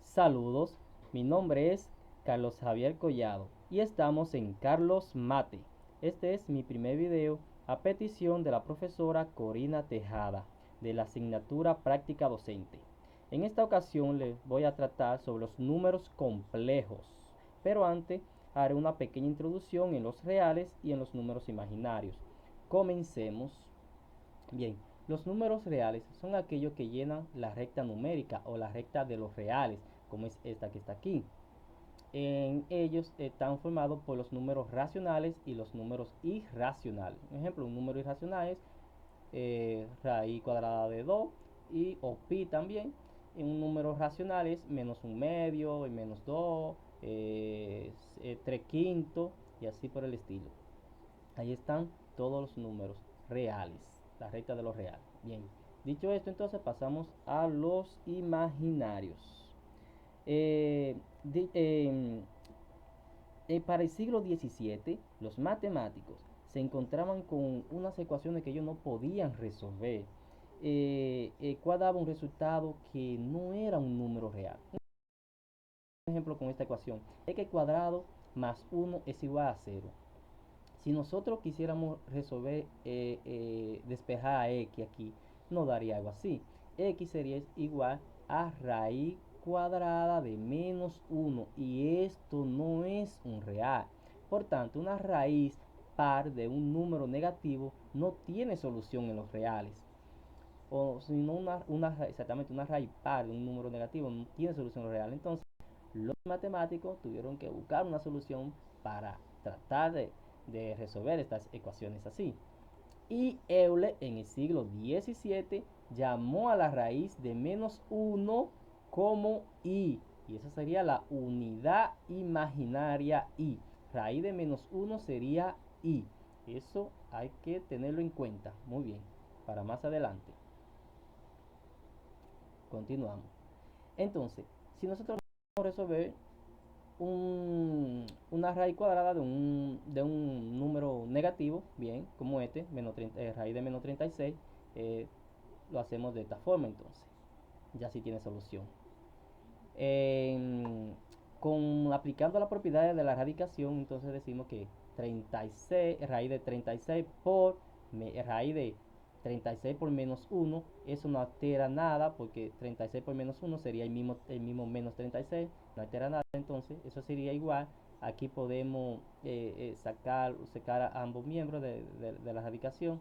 Saludos, mi nombre es Carlos Javier Collado y estamos en Carlos Mate. Este es mi primer video a petición de la profesora Corina Tejada de la asignatura Práctica Docente. En esta ocasión les voy a tratar sobre los números complejos, pero antes haré una pequeña introducción en los reales y en los números imaginarios. Comencemos. Bien, los números reales son aquellos que llenan la recta numérica o la recta de los reales, como es esta que está aquí. En ellos están formados por los números racionales y los números irracionales. Por ejemplo, un número irracional es raíz cuadrada de 2 y o pi también. En un número racional es menos un medio, y menos 2, 3 quintos y así por el estilo. Ahí están todos los números reales, la recta de los reales. Bien, dicho esto, entonces pasamos a los imaginarios. Eh, di- em, para el siglo XVII, los matemáticos se encontraban con unas ecuaciones que ellos no podían resolver. ¿Cuál daba un resultado que no era un número real? Un ejemplo con esta ecuación: x cuadrado más 1 es igual a 0. Si nosotros quisiéramos resolver, despejar a x aquí, nos daría algo así. X sería igual a raíz cuadrada de menos 1 y esto no es un real. Por tanto, una raíz par de un número negativo no tiene solución en los reales. O si no, exactamente una raíz par de un número negativo no tiene solución en los reales. Entonces, los matemáticos tuvieron que buscar una solución para tratar de resolver estas ecuaciones así. Y Euler en el siglo XVII llamó a la raíz de menos 1 como i. Y esa sería la unidad imaginaria i. Raíz de menos 1 sería i. Eso hay que tenerlo en cuenta. Muy bien. Para más adelante. Continuamos. Entonces, si nosotros queremos resolver una raíz cuadrada de un número negativo, bien, como este, raíz de menos 36, lo hacemos de esta forma entonces. Ya sí tiene solución. Aplicando las propiedades de la radicación, entonces decimos que 36, raíz de 36 por raíz de 36 por menos 1, eso no altera nada porque 36 por menos 1 sería el mismo menos 36, no altera nada, entonces eso sería igual. Aquí podemos sacar a ambos miembros de la radicación.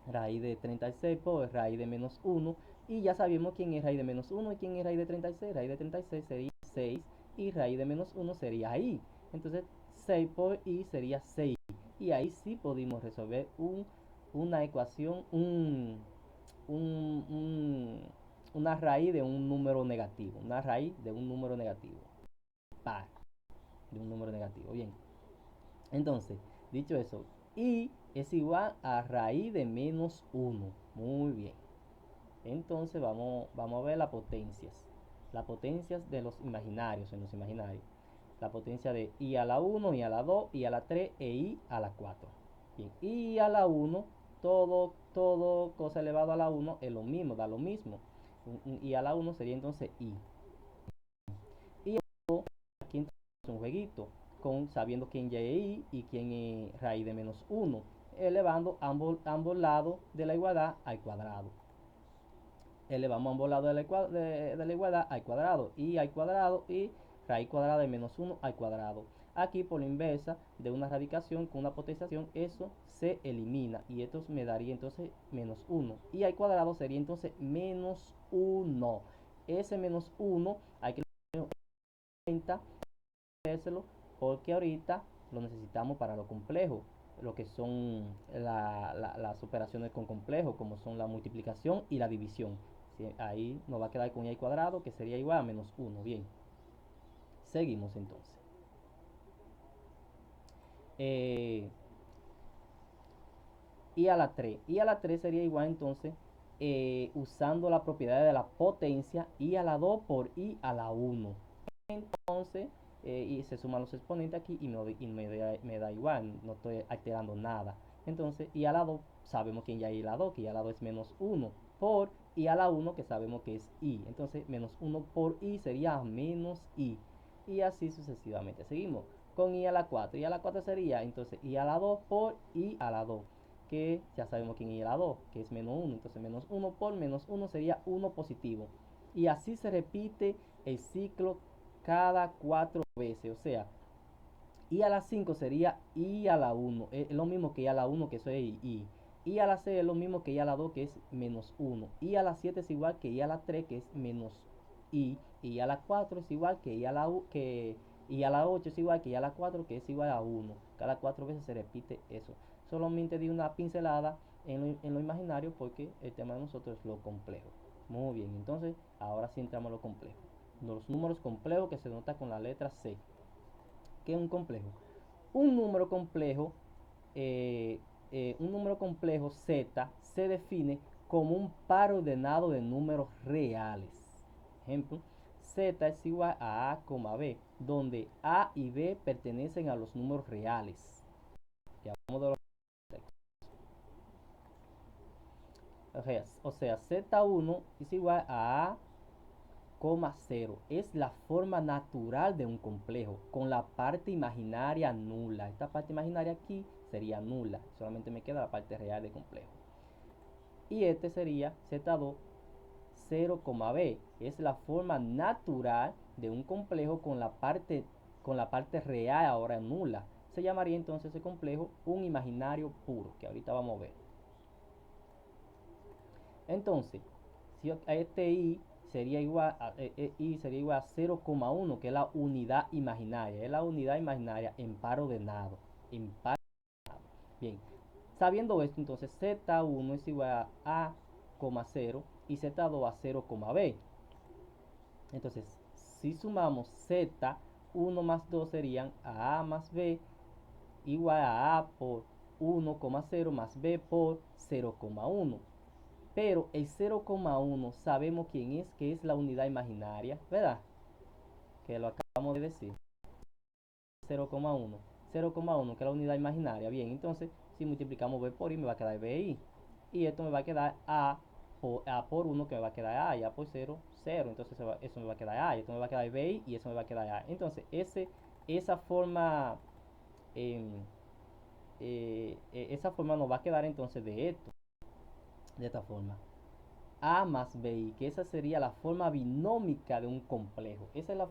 Raíz de 36 por raíz de menos 1. Y ya sabemos quién es raíz de menos 1 y quién es raíz de 36. Raíz de 36 sería 6 y raíz de menos 1 sería i. Entonces 6 por i sería 6. Y ahí sí pudimos resolver una ecuación, un- un- una raíz de un número negativo. Una raíz de un número negativo. Par de un número negativo. Bien. Entonces, dicho eso, i es igual a raíz de menos 1. Muy bien. Entonces vamos a ver las potencias. Las potencias de los imaginarios, en los imaginarios. La potencia de i a la 1, i a la 2, i a la 3 e i a la 4. Bien, i a la 1, todo cosa elevado a la 1 es lo mismo, da lo mismo. Un i a la 1 sería entonces i. Y aquí entonces un jueguito con sabiendo quién ya es i y quién es raíz de menos 1, elevando ambos lados de la igualdad al cuadrado. Elevamos ambos lados de la igualdad al cuadrado, y al cuadrado y raíz cuadrada de menos 1 al cuadrado. Aquí por la inversa de una radicación con una potenciación, eso se elimina y esto me daría entonces menos 1 y al cuadrado sería entonces menos 1. Ese menos 1 hay que tener en cuenta porque ahorita lo necesitamos para lo complejo, lo que son las operaciones con complejo, como son la multiplicación y la división. Sí, ahí nos va a quedar con y al cuadrado, que sería igual a menos 1. Bien, seguimos entonces. Eh, y a la 3. Y a la 3 sería igual entonces, usando la propiedad de la potencia, i a la 2 por i a la 1. Entonces, y se suman los exponentes aquí y me da igual, no estoy alterando nada. Entonces, y a la 2, sabemos que ya hay la 2, que ya la 2 es menos 1. por i a la 1, que sabemos que es i. Entonces, menos 1 por i sería menos i. Y así sucesivamente. Seguimos con i a la 4. I a la 4 sería, entonces, i a la 2 por i a la 2. Que ya sabemos que en i a la 2, que es menos 1. Entonces, menos 1 por menos 1 sería 1 positivo. Y así se repite el ciclo cada 4 veces. O sea, i a la 5 sería i a la 1. Es lo mismo que i a la 1, que eso es i. I a la 6 es lo mismo que i a la 2, que es menos 1. I a la 7 es igual que i a la 3, que es menos i. I a la 4 es igual que i a la, i a la 8 es igual que i a la 4, que es igual a 1. Cada 4 veces se repite eso. Solamente di una pincelada en lo imaginario, porque el tema de nosotros es lo complejo. Muy bien, entonces ahora sí entramos a lo complejo. Los números complejos, que se nota con la letra C. ¿Qué es un complejo? Un número complejo, Z se define como un par ordenado de números reales. Ejemplo, Z es igual a B, donde A y B pertenecen a los números reales. Ya hablamos de los o sea, Z1 es igual a 0. Es la forma natural de un complejo, con la parte imaginaria nula. Esta parte imaginaria aquí sería nula. Solamente me queda la parte real del complejo. Y este sería Z2 0,b. Es la forma natural de un complejo con la parte real ahora nula. Se llamaría entonces ese complejo un imaginario puro, que ahorita vamos a ver. Entonces, si este i sería igual a, i sería igual a 0,1, que es la unidad imaginaria. Es la unidad imaginaria en par ordenado. En par ordenado. Bien, sabiendo esto, entonces Z1 es igual a 0 y Z2 a 0,b. Entonces, si sumamos Z1 más 2 serían a más b igual a por 1,0 más b por 0,1. Pero el 0,1 sabemos quién es, que es la unidad imaginaria, ¿verdad? Que lo acabamos de decir. 0,1. 0,1, que es la unidad imaginaria. Bien, entonces, si multiplicamos b por i, me va a quedar bi. Y esto me va a quedar a por 1, que me va a quedar a, y a por 0, 0. Entonces, eso me va a quedar a, y esto me va a quedar bi, y eso me va a quedar a. Entonces, esa forma, esa forma nos va a quedar entonces de esto, de esta forma. A más bi, que esa sería la forma binómica de un complejo. Esa es la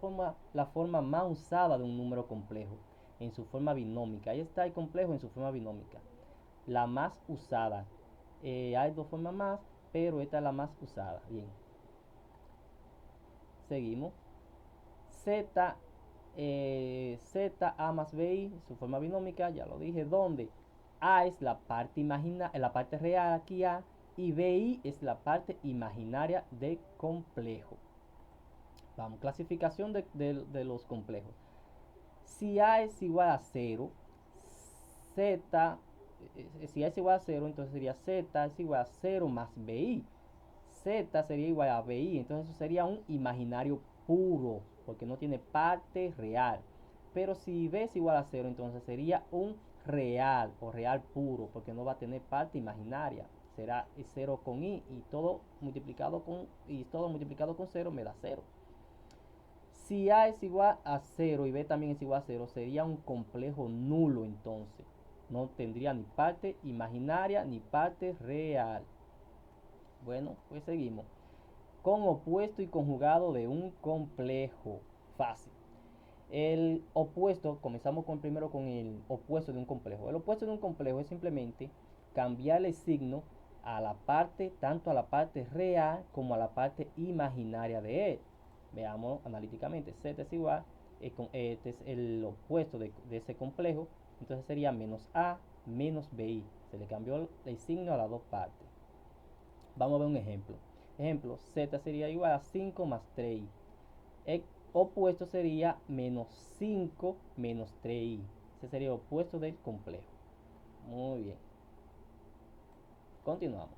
forma más usada de un número complejo, en su forma binómica. Ahí está el complejo en su forma binómica, la más usada. Hay dos formas más, pero esta es la más usada. Bien, seguimos. Z, Z, A más bi, su forma binómica, ya lo dije, donde A es la parte la parte real, aquí A, y BI es la parte imaginaria de complejo. Vamos, clasificación de los complejos. Si A es igual a 0, Z, si A es igual a 0, entonces sería Z es igual a 0 más BI. Z sería igual a BI, entonces eso sería un imaginario puro, porque no tiene parte real. Pero si B es igual a 0, entonces sería un real o real puro, porque no va a tener parte imaginaria. Será 0 con i, y todo multiplicado con 0 me da 0. Si A es igual a 0 y B también es igual a 0, sería un complejo nulo entonces. No tendría ni parte imaginaria ni parte real. Bueno, pues seguimos. Con opuesto y conjugado de un complejo. Fácil. El opuesto, comenzamos primero con el opuesto de un complejo. El opuesto de un complejo es simplemente cambiarle el signo a la parte, tanto a la parte real como a la parte imaginaria de él. Veamos analíticamente. Z es igual, este es el opuesto de ese complejo. Entonces sería menos A menos BI. Se le cambió el signo a las dos partes. Vamos a ver un ejemplo. Ejemplo, Z sería igual a 5 más 3i. El opuesto sería menos 5 menos 3i. Ese sería el opuesto del complejo. Muy bien. Continuamos.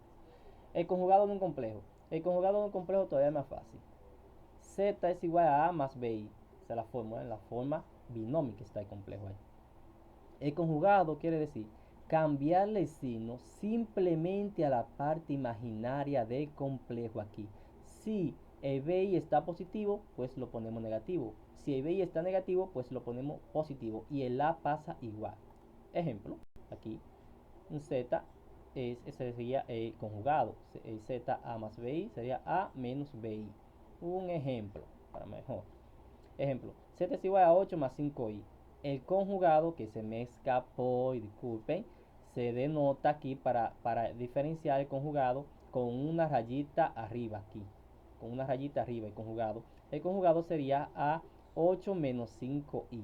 El conjugado de un complejo. El conjugado de un complejo todavía es más fácil. Z es igual a más bi. Esa es la forma binómica está el complejo ahí. El conjugado quiere decir cambiarle el signo simplemente a la parte imaginaria del complejo aquí. Si el BI está positivo, pues lo ponemos negativo. Si el BI está negativo, pues lo ponemos positivo. Y el A pasa igual. Ejemplo, aquí un Z sería el conjugado. El Z A más BI sería A menos BI. Un ejemplo, para mejor. Ejemplo, Z es igual a 8 más 5i. El conjugado, que se me escapó, y disculpen, se denota aquí para diferenciar el conjugado con una rayita arriba aquí. Con una rayita arriba el conjugado. El conjugado sería a 8 menos 5i.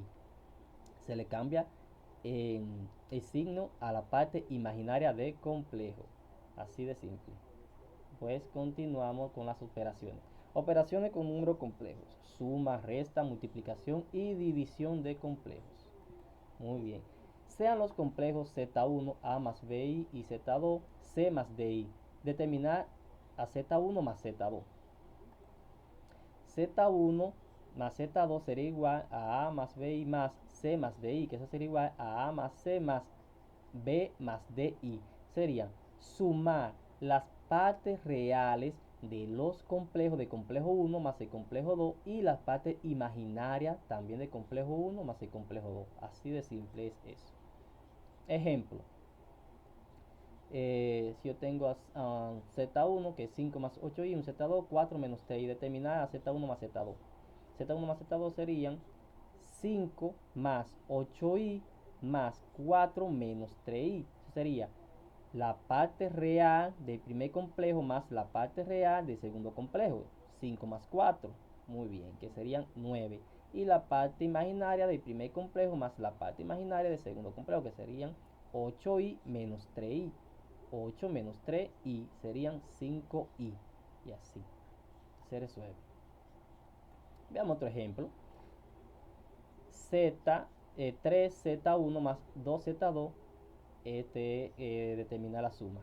Se le cambia el signo a la parte imaginaria del complejo. Así de simple. Pues continuamos con las operaciones. Operaciones con números complejos. Suma, resta, multiplicación y división de complejos. Muy bien. Sean los complejos Z1, A más BI y Z2, C más DI. Determinar a Z1 más Z2. Z1 más Z2 sería igual a A más BI más C más DI, que eso sería igual a A más C más B más DI. Serían sumar las partes reales de los complejos de complejo 1 más el complejo 2 y las partes imaginarias también de complejo 1 más el complejo 2. Así de simple es eso. Ejemplo. Si yo tengo Z1 que es 5 más 8i, un Z2, 4 menos 3i, determinar a Z1 más Z2. Z1 más Z2 serían 5 más 8i más 4 menos 3i. Eso sería la parte real del primer complejo más la parte real del segundo complejo. 5 más 4. Muy bien, que serían 9. Y la parte imaginaria del primer complejo más la parte imaginaria del segundo complejo, que serían 8i menos 3i. 8 menos 3i serían 5i. Y así se resuelve. Veamos otro ejemplo. Z, 3Z1 más 2Z2 determina la suma.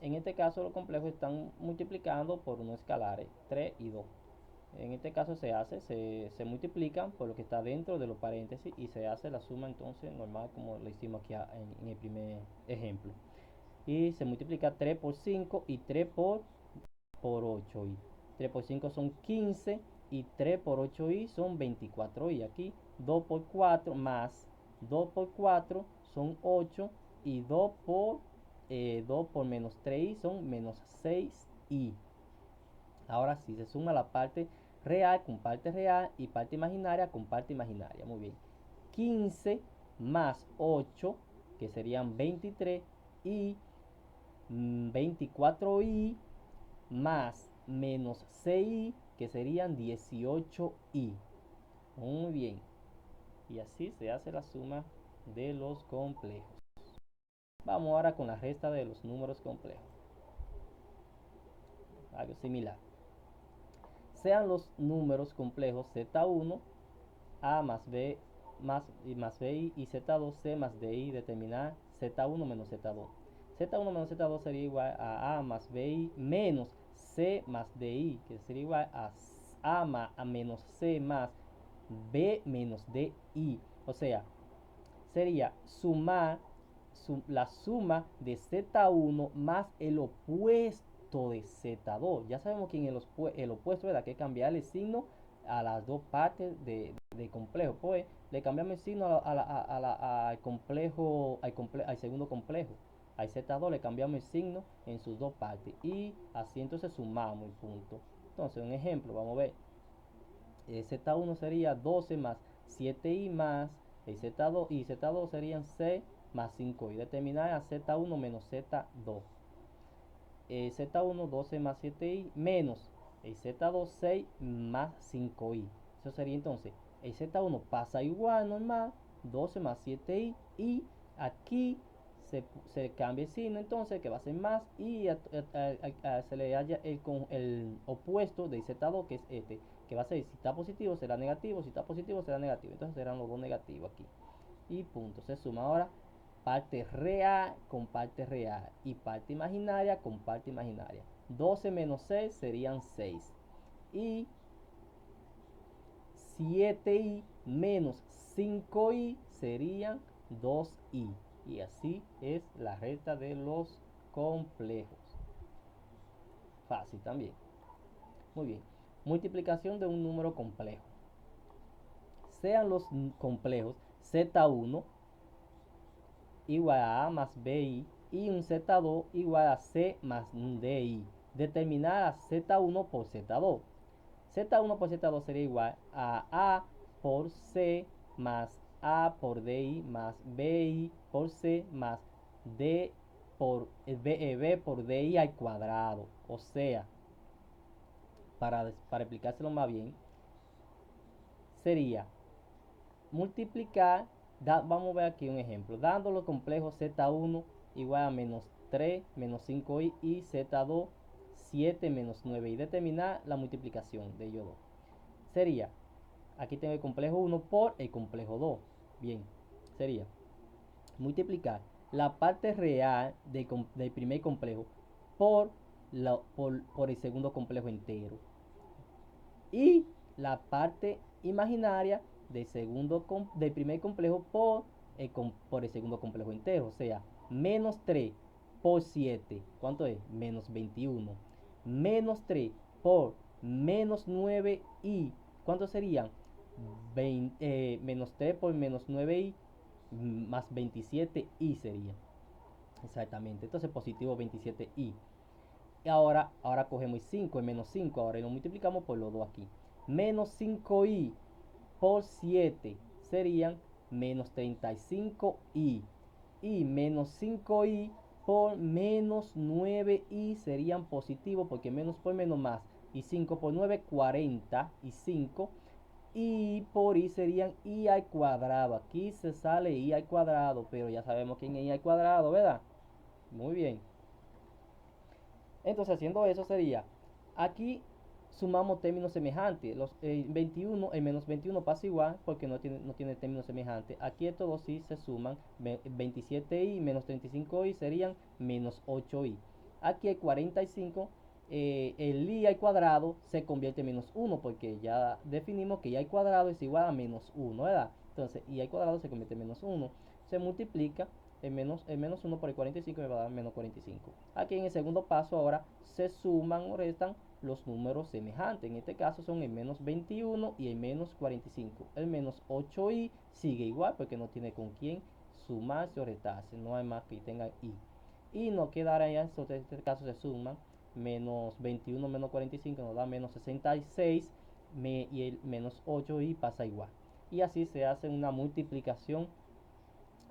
En este caso los complejos están multiplicando por unos escalares 3 y 2. En este caso se multiplican por lo que está dentro de los paréntesis y se hace la suma entonces normal como lo hicimos aquí en el primer ejemplo. Y se multiplica 3 por 5 y 3 por 8 y 3 por 5 son 15 y 3 por 8i son 24 y aquí 2 por 4 más 2 por 4 son 8 y 2 por menos 3i son menos 6i. Ahora sí se suma la parte real con parte real y parte imaginaria con parte imaginaria. Muy bien. 15 más 8 que serían 23 y 24i más menos 6i que serían 18i. Muy bien. Y así se hace la suma de los complejos. Vamos ahora con la resta de los números complejos. Algo similar. Sean los números complejos Z1, A más B más BI y Z2, C más DI, determinar Z1 menos Z2. Z1 menos Z2 sería igual a más BI menos C más DI, que sería igual a A menos C más B menos DI. O sea, sería sumar la suma de Z1 más el opuesto de Z2. Ya sabemos que en el opuesto hay que cambiarle el signo a las dos partes de complejo. Pues le cambiamos el signo al complejo, al segundo complejo. Al Z2 le cambiamos el signo en sus dos partes. Y así entonces sumamos el punto. Entonces, un ejemplo, vamos a ver. Z1 sería 12 más 7i más el Z2 y Z2 serían 6 más 5i. Determinar a Z1 menos Z2. Z1 12 más 7i menos el Z2 6 más 5i. Eso sería entonces el Z1 pasa igual normal 12 más 7i y aquí se cambia el signo entonces que va a ser más y se le halla el opuesto del Z2 que es este, que va a ser si está positivo será negativo, si está positivo será negativo, entonces serán los dos negativos aquí y punto. Se suma ahora parte real con parte real y parte imaginaria con parte imaginaria. 12 menos 6 serían 6 y 7i menos 5i serían 2i. Y así es la recta de los complejos. Fácil también. Muy bien. Multiplicación de un número complejo. Sean los complejos Z1 igual a A más BI y un Z2 igual a C más DI. Determinar a Z1 por Z2. Z1 por Z2 sería igual a A por C más A por DI más BI por C más D por B por DI al cuadrado. O sea, para explicárselo más bien, sería multiplicar, vamos a ver aquí un ejemplo, dando los complejos Z1 igual a menos 3 menos 5i y Z2 7 menos 9 y determinar la multiplicación de ellos dos. Sería, aquí tengo el complejo 1 por el complejo 2. Bien, sería multiplicar la parte real del primer complejo por el segundo complejo entero y la parte imaginaria del primer complejo por el segundo complejo entero. O sea, menos 3 por 7, ¿cuánto es? Menos 21. Menos 3 por menos 9 y, ¿cuánto serían? Menos 3 por menos 9 y más 27 y sería. Exactamente. Entonces positivo 27 y. Y ahora cogemos 5 y menos 5. Ahora lo multiplicamos por los dos aquí. Menos 5i por 7 serían menos 35i. Y menos 5i por menos 9i serían positivos porque menos por menos más. Y 5 por 9, 45. Y por i serían i al cuadrado. Aquí se sale i al cuadrado, pero ya sabemos quién es i al cuadrado, ¿verdad? Muy bien. Entonces, haciendo eso sería, aquí sumamos términos semejantes. Los 21, el menos 21 pasa igual porque no tiene términos semejantes. Aquí estos dos sí se suman. 27i menos 35i serían menos 8i. Aquí el 45, el i al cuadrado se convierte en menos 1 porque ya definimos que i al cuadrado es igual a menos 1, ¿verdad? Entonces, i al cuadrado se convierte en menos 1. Se multiplica el menos 1 por el 45 me va a dar menos 45. Aquí en el segundo paso ahora se suman o restan los números semejantes. En este caso son el menos 21 y el menos 45. El menos 8i sigue igual porque no tiene con quién sumarse o restarse. No hay más que tenga i. Y no quedará ya, en este caso se suman. Menos 21 menos 45 nos da menos 66 y el menos 8i pasa igual. Y así se hace una multiplicación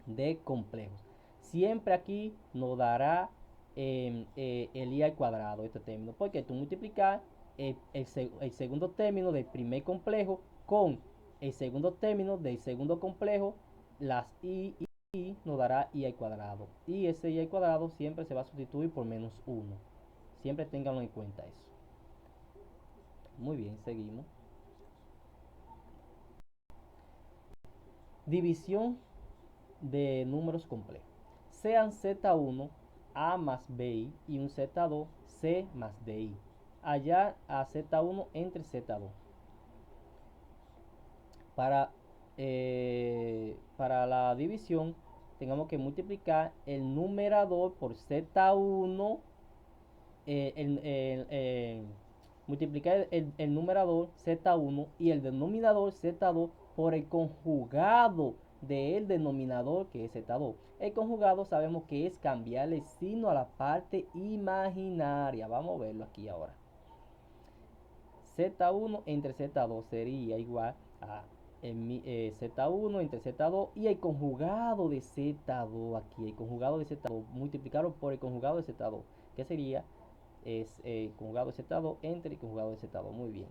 de complejos. Siempre aquí nos dará el i al cuadrado, este término, porque tú multiplicas el segundo término del primer complejo con el segundo término del segundo complejo, las i nos dará i al cuadrado. Y ese i al cuadrado siempre se va a sustituir por menos 1. Siempre ténganlo en cuenta eso. Muy bien, seguimos. División de números complejos. Sean Z1 A más BI y un Z2 C más DI. Hallar a Z1 entre Z2. Para la división tengamos que multiplicar el numerador por Z1, multiplicar el numerador Z1 y el denominador Z2 por el conjugado del denominador que es Z2. El conjugado sabemos que es cambiarle el signo a la parte imaginaria. Vamos a verlo aquí ahora. Z1 entre Z2 sería igual a Z1 entre Z2 y el conjugado de Z2 aquí. El conjugado de Z2 multiplicarlo por el conjugado de Z2, que sería el conjugado de Z2 entre el conjugado de Z2. Muy bien.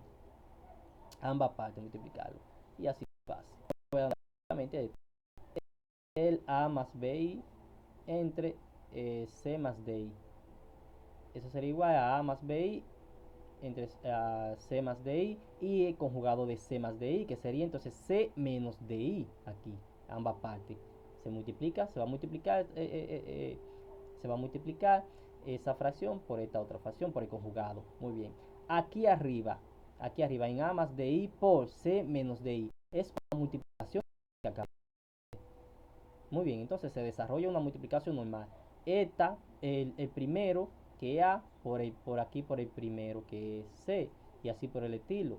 Ambas partes multiplicarlo. Y así es fácil. Voy a dar el A más BI entre C más DI. Eso sería igual a más BI entre C más DI y el conjugado de C más DI, que sería entonces C menos DI aquí, ambas partes. Se multiplica, se va a multiplicar, se va a multiplicar esa fracción por esta otra fracción, por el conjugado. Muy bien. Aquí arriba en A más DI por C menos DI. Es una multiplicación que acá. Muy bien, entonces se desarrolla una multiplicación normal. Esta, el primero que A por aquí por el primero que es C, y así por el estilo.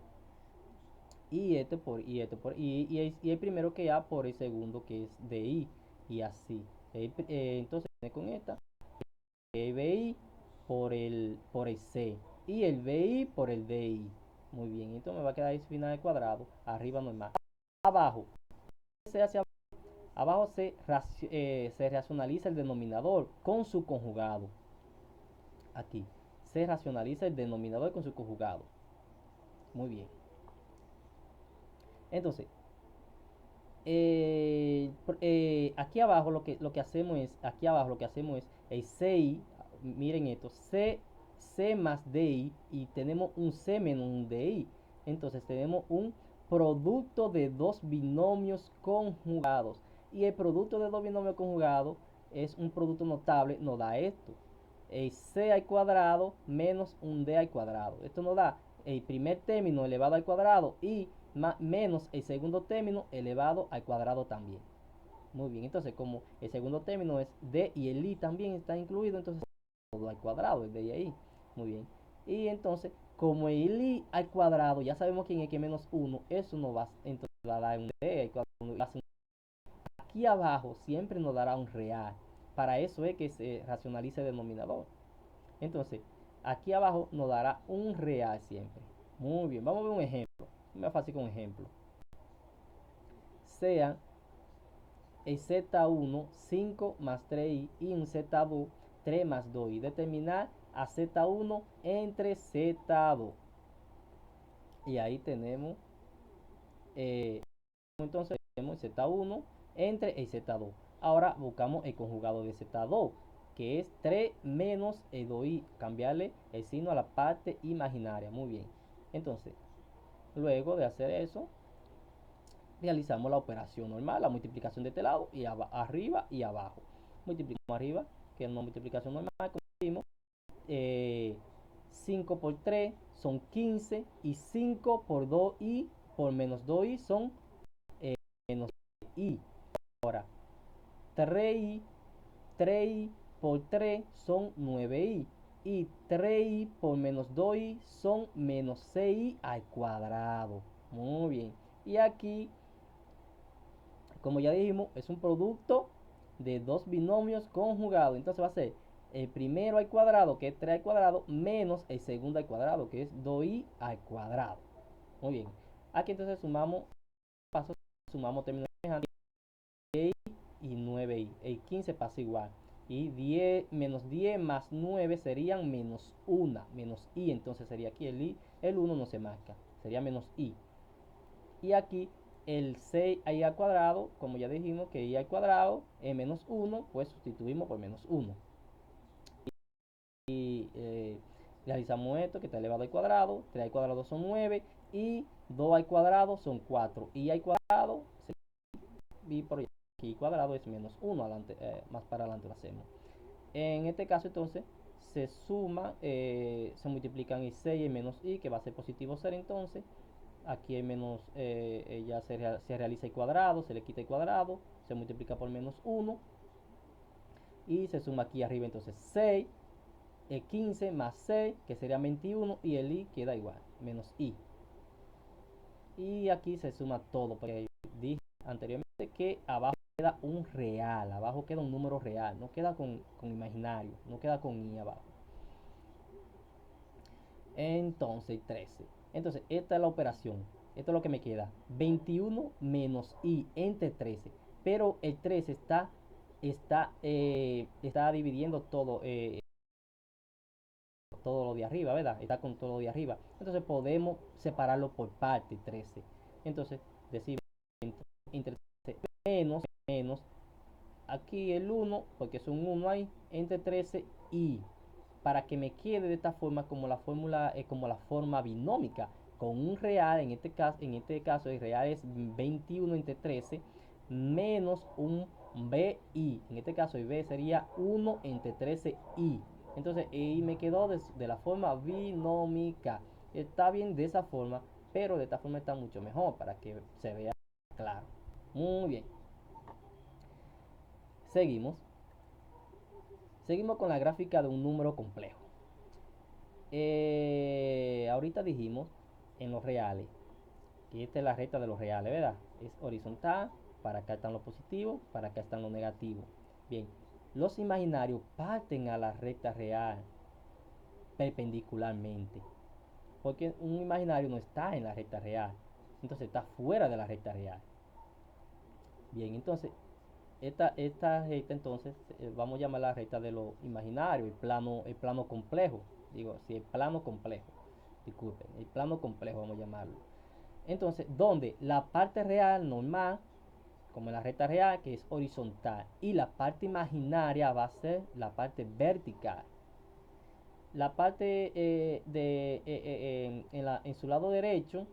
Y el primero que A por el segundo que es DI, y así. Entonces con esta, el BI por el C, y el BI por el DI. Muy bien, entonces me va a quedar ese final de cuadrado, arriba normal. Abajo, se hace abajo se racionaliza el denominador con su conjugado. Aquí se racionaliza el denominador con su conjugado. Muy bien. Entonces, aquí abajo lo que hacemos es, aquí abajo lo que hacemos es el CI, miren esto, C más DI, y tenemos un C menos un DI. Entonces tenemos un producto de dos binomios conjugados. Y el producto de dos binomios conjugados es un producto notable, nos da esto. El C al cuadrado menos un D al cuadrado. Esto nos da el primer término elevado al cuadrado y menos el segundo término elevado al cuadrado también. Muy bien, entonces como el segundo término es D y el I también está incluido, entonces todo al cuadrado, el D y el I. Muy bien. Y entonces, como el I al cuadrado, ya sabemos quién es que menos 1, eso nos va, entonces va a dar un D al cuadrado. Aquí abajo siempre nos dará un real. Para eso es que se racionaliza el denominador. Entonces, aquí abajo nos dará un real siempre. Muy bien, vamos a ver un ejemplo. Más fácil con un ejemplo. Sea el Z1 5 más 3i y un Z2 3 más 2 y determinar a Z1 entre Z2. Y ahí tenemos, entonces tenemos Z1 entre el Z2. Ahora buscamos el conjugado de Z2, que es 3 menos el 2i. Cambiarle el signo a la parte imaginaria. Muy bien. Entonces, luego de hacer eso, realizamos la operación normal, la multiplicación de este lado y arriba y abajo. Multiplicamos arriba, que es una multiplicación normal, como vimos. 5 por 3 son 15 y 5 por 2i por menos 2i son menos i. Ahora, 3i, 3i por 3 son 9i y 3i por menos 2i son menos 6i al cuadrado. Muy bien. Y aquí, como ya dijimos, es un producto de dos binomios conjugados. Entonces va a ser el primero al cuadrado, que es 3 al cuadrado, menos el segundo al cuadrado, que es 2i al cuadrado. Muy bien. Aquí entonces sumamos pasos, sumamos términos semejantes, y 9i. El 15 pasa igual. Y 10 menos 10 más 9 serían menos 1, menos i. Entonces sería aquí el i, el 1 no se marca, sería menos i. Y aquí el 6i al cuadrado, como ya dijimos que i al cuadrado es menos 1, pues sustituimos por menos 1. Y realizamos esto, que está elevado al cuadrado, 3 al cuadrado son 9 y 2 al cuadrado son 4. Y al cuadrado, y por aquí cuadrado es menos 1, adelante, más para adelante lo hacemos. En este caso entonces se suma, se multiplican el 6 y el menos i, que va a ser positivo 0 entonces. Aquí el menos, ya se realiza el cuadrado, se le quita el cuadrado, se multiplica por menos 1 y se suma aquí arriba entonces 6, 15 más 6, que sería 21, y el i queda igual, menos i. Y aquí se suma todo, porque dije anteriormente que abajo queda un real, abajo queda un número real, no queda con imaginario, no queda con i abajo. Entonces 13. Entonces esta es la operación. Esto es lo que me queda. 21 menos i entre 13. Pero el 13 está dividiendo todo lo de arriba, ¿verdad? Está con todo lo de arriba. Entonces podemos separarlo por parte 13. Entonces decimos entre 13 menos. Aquí el 1, porque es un 1 ahí, entre 13 y para que me quede de esta forma como la fórmula, como la forma binómica, con un real. En este caso el real es 21 entre 13 menos un BI. En este caso el B sería 1 entre 13i. Entonces y me quedó de la forma binómica. Está bien de esa forma, pero de esta forma está mucho mejor para que se vea claro. Muy bien. Seguimos. Seguimos con la gráfica de un número complejo. Ahorita dijimos en los reales que esta es la recta de los reales, ¿verdad? Es horizontal, para acá están los positivos, para acá están los negativos. Bien, los imaginarios parten a la recta real perpendicularmente, porque un imaginario no está en la recta real, entonces está fuera de la recta real. Bien, entonces esta recta entonces vamos a llamar la recta de lo imaginario, el plano complejo. Digo, si el plano complejo, disculpen, el plano complejo vamos a llamarlo. Entonces, donde la parte real normal, como en la recta real, que es horizontal, y la parte imaginaria va a ser la parte vertical. La parte en su lado derecho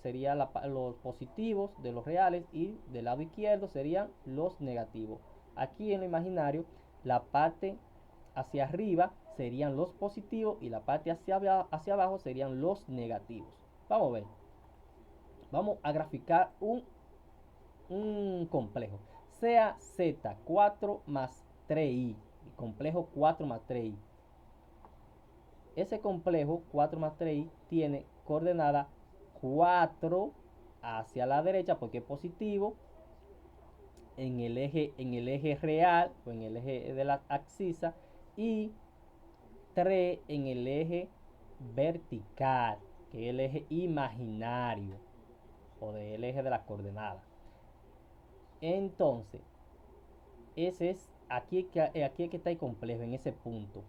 sería los positivos de los reales y del lado izquierdo serían los negativos. Aquí en lo imaginario, la parte hacia arriba serían los positivos y la parte hacia abajo serían los negativos. Vamos a ver. Vamos a graficar un complejo. Sea Z4 más 3i. Complejo 4 más 3i. Ese complejo 4 más 3i tiene coordenada 4 hacia la derecha porque es positivo en el eje real o en el eje de la axisa y 3 en el eje vertical, que es el eje imaginario o del eje de la coordenada. Entonces, ese es aquí es que está el complejo, en ese punto.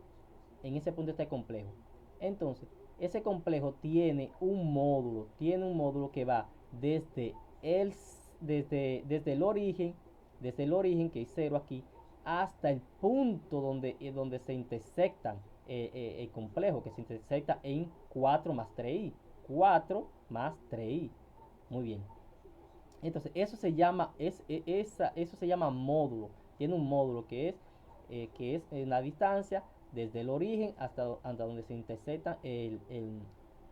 En ese punto está el complejo. Entonces, ese complejo tiene un módulo que va desde el origen que es 0 aquí, hasta el punto donde se intersectan el complejo, que se intersecta en 4 más 3i. 4 más 3i. Muy bien. Entonces, eso se llama módulo. Tiene un módulo que es la distancia desde el origen hasta donde se intersecta el,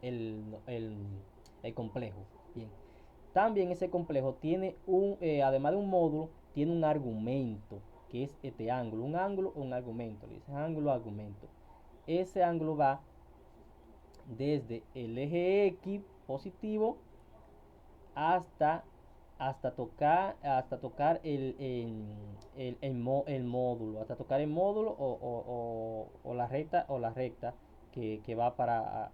el complejo. Bien. También ese complejo tiene además de un módulo, tiene un argumento, que es este ángulo. Un ángulo o un argumento. Le dicen ángulo, argumento. Ese ángulo va desde el eje X positivo hasta tocar el módulo, hasta tocar el módulo o la recta que va para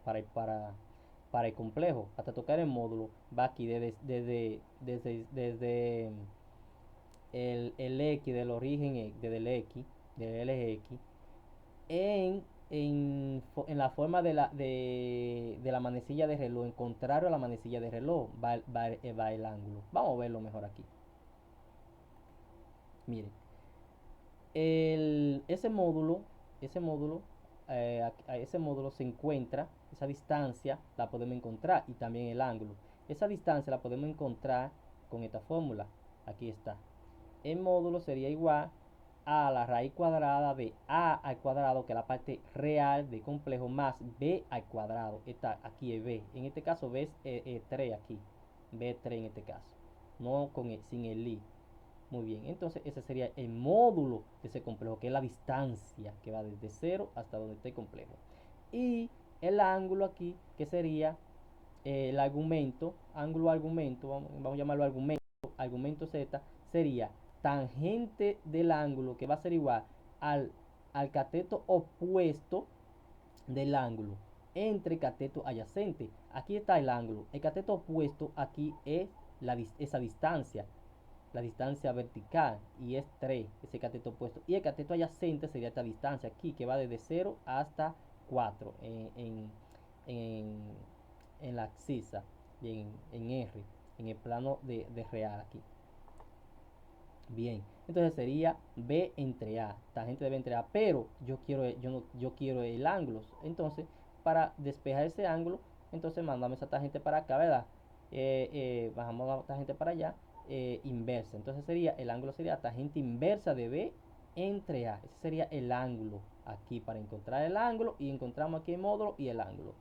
el complejo, hasta tocar el módulo, va aquí desde el X del origen, desde el X, del eje X, en la forma de la manecilla de reloj, en contrario a la manecilla de reloj, va el ángulo. Vamos a verlo mejor aquí. Miren, ese módulo se encuentra, esa distancia la podemos encontrar y también el ángulo. Esa distancia la podemos encontrar con esta fórmula. Aquí está. El módulo sería igual a la raíz cuadrada de a al cuadrado, que es la parte real del complejo, más b al cuadrado. Aquí es b. En este caso b es 3 aquí. B3 en este caso. No sin el i. Muy bien, entonces ese sería el módulo de ese complejo, que es la distancia que va desde 0 hasta donde esté el complejo. Y el ángulo aquí, que sería el argumento, vamos a llamarlo argumento z, sería tangente del ángulo, que va a ser igual al cateto opuesto del ángulo entre cateto adyacente. Aquí está el ángulo. El cateto opuesto aquí es esa distancia, la distancia vertical, y es 3, ese cateto opuesto. Y el cateto adyacente sería esta distancia aquí, que va desde 0 hasta 4 en, en la axisa, en R, en el plano de real aquí. Bien, entonces sería B entre A, tangente de B entre A, pero yo quiero el ángulo. Entonces, para despejar ese ángulo, entonces mandamos esa tangente para acá, ¿verdad? Bajamos la tangente para allá, inversa. Entonces el ángulo sería tangente inversa de B entre A. Ese sería el ángulo aquí, para encontrar el ángulo, y encontramos aquí el módulo y el ángulo.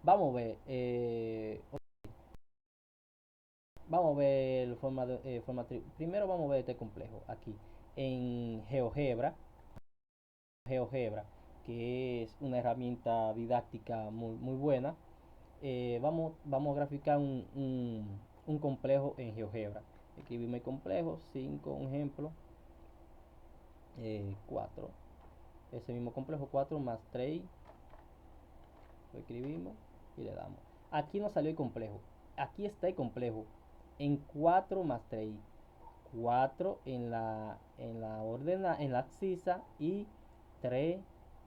Vamos a ver. vamos a ver primero vamos a ver este complejo aquí en GeoGebra, que es una herramienta didáctica muy buena. Vamos a graficar un complejo en GeoGebra. Escribimos el complejo, 5, un ejemplo, 4. Ese mismo complejo, 4 más 3. Lo escribimos y le damos. Aquí nos salió el complejo. Aquí está el complejo. En 4 más 3. 4 en la abscisa y 3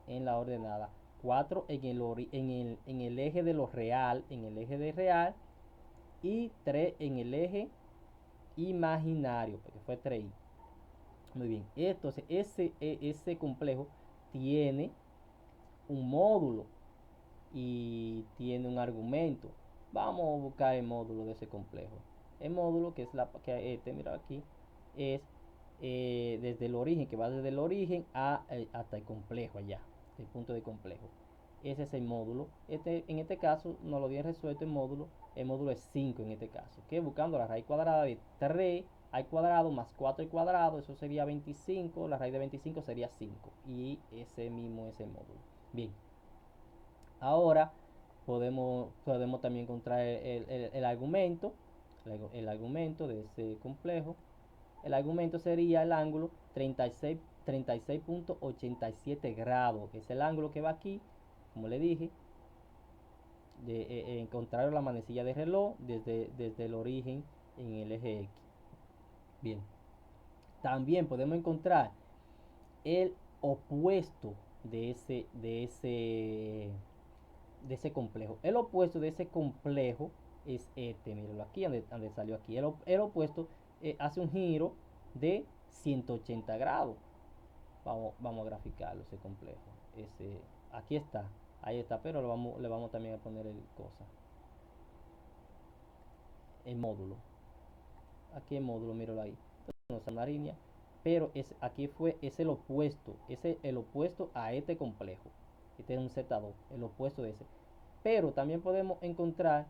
en la ordenada. 4 en el eje de lo real, en el eje de real, y 3 en el eje imaginario, porque fue 3. Muy bien, entonces ese complejo tiene un módulo y tiene un argumento. Vamos a buscar el módulo de ese complejo. El módulo, que es mira aquí, es desde el origen, que va desde el origen hasta el complejo allá, el punto de complejo. Ese es el módulo. En este caso nos lo bien resuelto el módulo. El módulo es 5 en este caso, que buscando la raíz cuadrada de 3 al cuadrado más 4 al cuadrado, eso sería 25. La raíz de 25 sería 5, y ese mismo es el módulo. Bien, ahora podemos también encontrar el argumento, el argumento de ese complejo. El argumento sería el ángulo 36.87 grados. Es el ángulo que va aquí, como le dije, contrario a la manecilla de reloj, desde el origen en el eje X. Bien, también podemos encontrar el opuesto de ese complejo. El opuesto de ese complejo es este, mírenlo aquí, donde salió aquí. El opuesto hace un giro de 180 grados. Vamos a graficarlo, ese complejo. Aquí está, ahí está, pero le vamos también a poner el módulo. Aquí el módulo, míralo ahí. Entonces, una línea, pero es el opuesto, el opuesto a este complejo. Este es un Z2, el opuesto de ese. Pero también podemos encontrar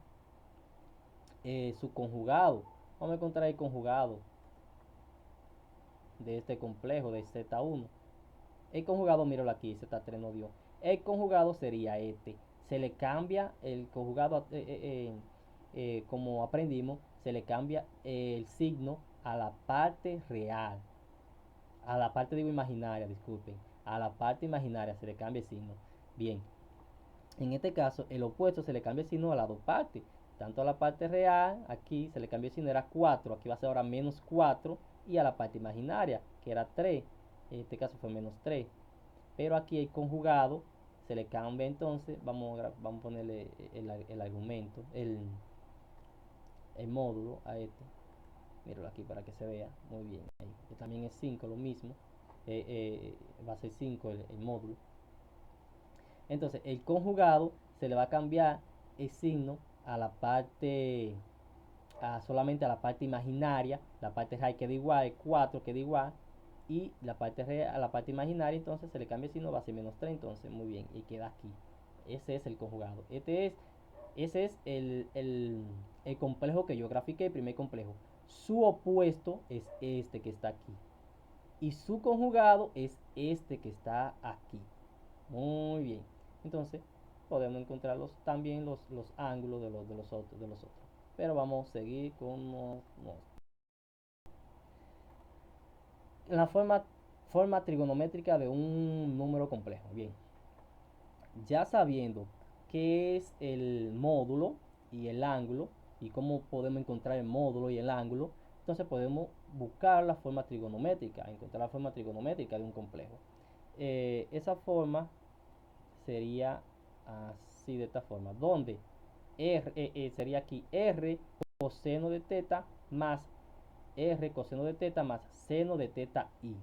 su conjugado. Vamos a encontrar el conjugado de este complejo de Z1. El conjugado, míralo aquí, Z3 no dio. El conjugado sería este. Se le cambia el conjugado, como aprendimos, se le cambia el signo a la parte real. A la parte, digo, imaginaria, disculpen. A la parte imaginaria se le cambia el signo. Bien, en este caso, el opuesto se le cambia el signo a las dos partes. Tanto a la parte real, aquí se le cambia el signo, era 4, aquí va a ser ahora menos 4. Y a la parte imaginaria, que era 3, en este caso fue menos 3. Pero aquí el conjugado se le cambia, entonces vamos a ponerle el argumento, el módulo a este. Míralo aquí para que se vea muy bien. Ahí. También es 5, lo mismo. Va a ser 5 el módulo. Entonces el conjugado se le va a cambiar el signo a la parte, solamente a la parte imaginaria. La parte real queda igual, el 4 queda igual, y la parte real a la parte imaginaria, entonces se le cambia el signo, va a ser menos 3. Entonces muy bien, y queda aquí. Ese es el conjugado. Ese es el complejo que yo grafiqué, el primer complejo. Su opuesto es este que está aquí, y su conjugado es este que está aquí. Muy bien. Entonces podemos encontrar también los ángulos de los otros. Pero vamos a seguir con la forma trigonométrica de un número complejo. Bien, ya sabiendo qué es el módulo y el ángulo, y cómo podemos encontrar el módulo y el ángulo, entonces podemos buscar la forma trigonométrica, encontrar la forma trigonométrica de un complejo. Esa forma sería así, de esta forma, donde sería aquí R coseno de teta más R coseno de teta más seno de teta I,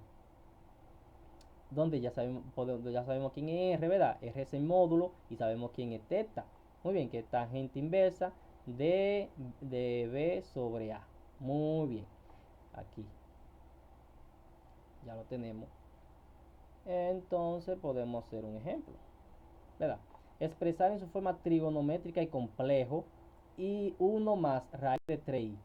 donde ya sabemos quién es R, ¿verdad? R es el módulo y sabemos quién es teta. Muy bien, que es tangente inversa de B sobre A. Muy bien, aquí ya lo tenemos. Entonces podemos hacer un ejemplo, ¿verdad? Expresar en su forma trigonométrica y complejo y 1 más raíz de 3i.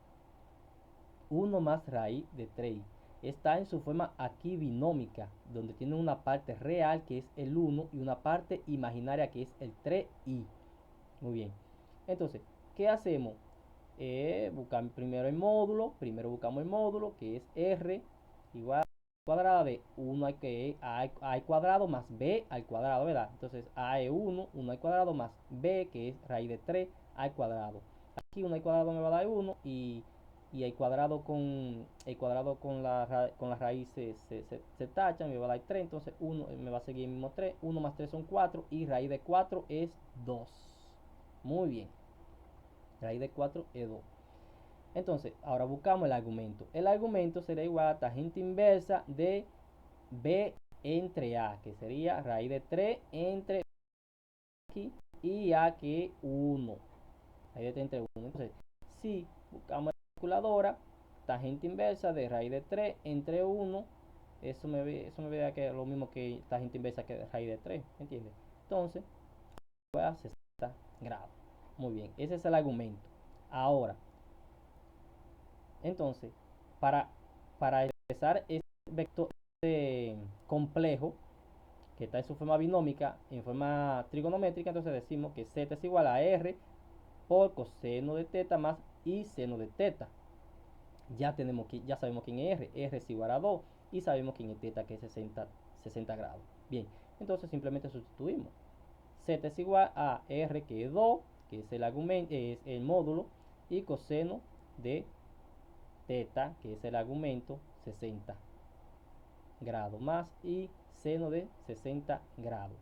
1 más raíz de 3. Está en su forma aquí binómica, donde tiene una parte real que es el 1 y una parte imaginaria que es el 3i. Muy bien. Entonces, ¿qué hacemos? Buscamos primero el módulo. Primero buscamos el módulo que es r igual a cuadrada de 1 al cuadrado más b al cuadrado, ¿verdad? Entonces a es 1, 1 al cuadrado más b, que es raíz de 3 al cuadrado. Aquí 1 al cuadrado me va a dar 1 y el cuadrado con la raíz se tachan, me va a dar 3. Entonces 1 me va a seguir el mismo 3. 1 más 3 son 4 y raíz de 4 es 2. Muy bien. Raíz de 4 es 2. Entonces, ahora buscamos el argumento. El argumento será igual a tangente inversa de b entre a, que sería raíz de 3 entre aquí y a que es 1. Raíz de 3 entre 1. Entonces, si buscamos la calculadora, tangente inversa de raíz de 3 entre 1, eso me vea que es lo mismo que tangente inversa que raíz de 3, ¿me entiendes? Entonces, voy a 60 grados. Muy bien, ese es el argumento. Ahora, entonces, para, para expresar este vector complejo, que está en su forma binómica, en forma trigonométrica, entonces decimos que z es igual a r por coseno de teta más y seno de teta. Ya sabemos quién es r es igual a 2 y sabemos quién es teta, que es 60 grados. Bien, entonces simplemente sustituimos. Z es igual a r, que es 2, que es el argumento, es el módulo, y coseno de teta, que es el argumento, 60 grados más y seno de 60 grados.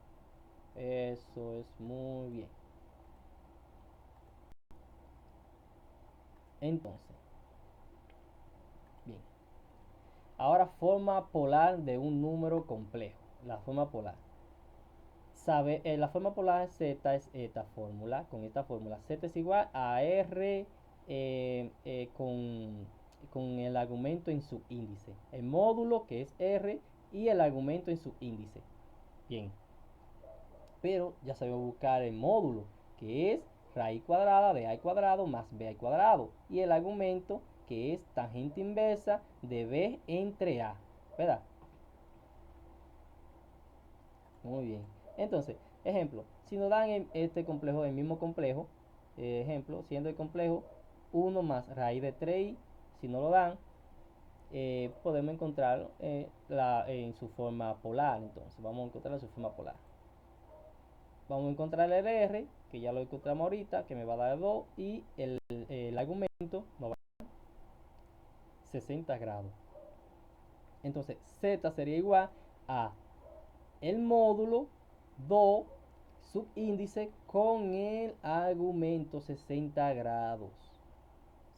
Eso es muy bien. Entonces, bien. Ahora forma polar de un número complejo. La forma polar. La forma polar z es esta fórmula. Con esta fórmula z es igual a r con el argumento en su índice. El módulo, que es r, y el argumento en su índice. Bien. Pero ya sabemos buscar el módulo, que es raíz cuadrada de a al cuadrado más b al cuadrado, y el argumento, que es tangente inversa de b entre a, ¿verdad? Muy bien. Entonces, ejemplo, si nos dan este complejo, el mismo complejo, ejemplo, siendo el complejo 1 más raíz de 3, si no lo dan, podemos encontrarlo en su forma polar. Entonces, vamos a encontrar su forma polar. Vamos a encontrar el r, que ya lo encontramos ahorita, que me va a dar 2, y el argumento nos va a dar 60 grados. Entonces, z sería igual a el módulo 2 subíndice con el argumento 60 grados.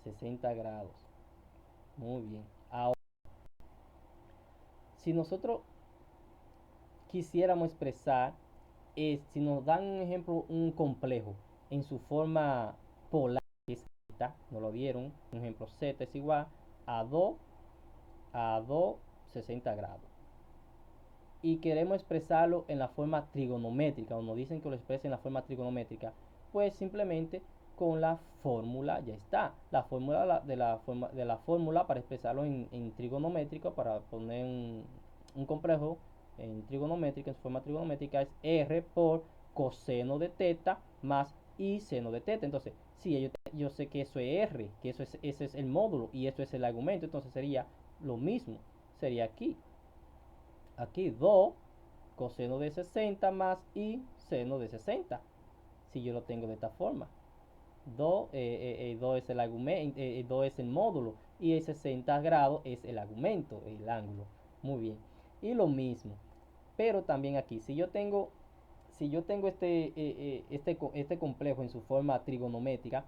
60 grados. Muy bien. Ahora, si nosotros quisiéramos expresar, si nos dan un ejemplo, un complejo en su forma polar, que es z, nos lo dieron, un ejemplo, z es igual a 2 60 grados. Y queremos expresarlo en la forma trigonométrica, o nos dicen que lo exprese en la forma trigonométrica, pues simplemente con la fórmula ya está. La fórmula de la fórmula para expresarlo en trigonométrico, para poner un complejo en trigonométrica, en su forma trigonométrica, es r por coseno de teta más y seno de teta. Entonces, si yo sé que eso es r, que ese es el módulo y eso es el argumento, entonces sería lo mismo. Sería aquí 2 coseno de 60 más y seno de 60. Si yo lo tengo de esta forma. 2 es el argumento, 2 es el módulo y el 60 grados es el argumento, el ángulo. Muy bien. Y lo mismo. Pero también aquí, si yo tengo este complejo en su forma trigonométrica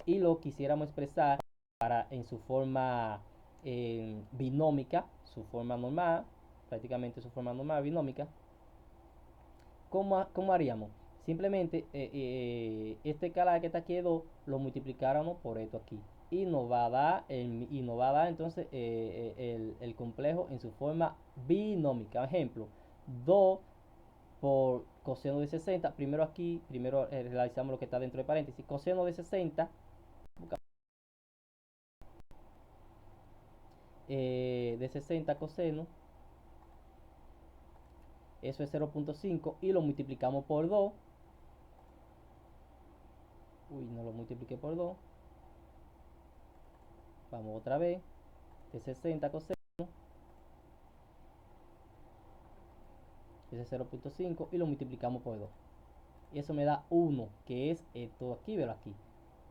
y lo quisiéramos expresar en su forma binómica, su forma normal, prácticamente su forma normal binómica, ¿cómo haríamos? Simplemente este escalar que está aquí de 2 lo multiplicáramos por esto aquí y nos va a dar entonces el complejo en su forma binómica. Ejemplo, 2 por coseno de 60. Primero realizamos lo que está dentro de paréntesis. Coseno de 60, de 60 coseno, eso es 0.5 y lo multiplicamos por 2. Uy, no lo multipliqué por 2. Vamos otra vez, de 60 coseno, ese es 0.5 y lo multiplicamos por 2. Y eso me da 1, que es esto aquí, velo aquí.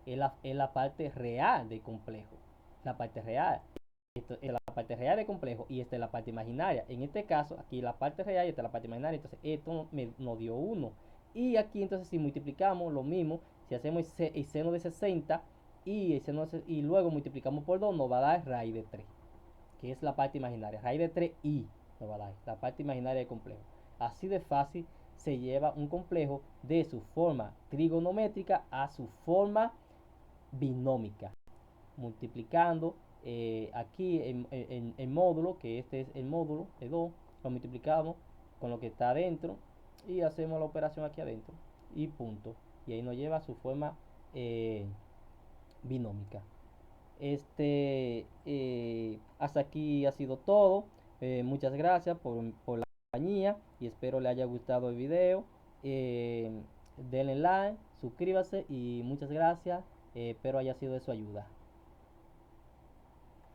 Es la parte real del complejo. La parte real. Esto es la parte real del complejo y esta es la parte imaginaria. En este caso, aquí la parte real y esta es la parte imaginaria. Entonces, esto nos dio 1. Y aquí, entonces, si multiplicamos lo mismo, si hacemos el seno de 60 y luego multiplicamos por 2, nos va a dar raíz de 3, que es la parte imaginaria. Raíz de 3i nos va a dar la parte imaginaria del complejo. Así de fácil se lleva un complejo de su forma trigonométrica a su forma binómica, multiplicando aquí en módulo, que este es el módulo de 2, lo multiplicamos con lo que está adentro y hacemos la operación aquí adentro y punto. Y ahí nos lleva a su forma binómica. Hasta aquí ha sido todo. Muchas gracias por la compañía y espero le haya gustado el video. Denle like, suscríbase y muchas gracias. Espero haya sido de su ayuda.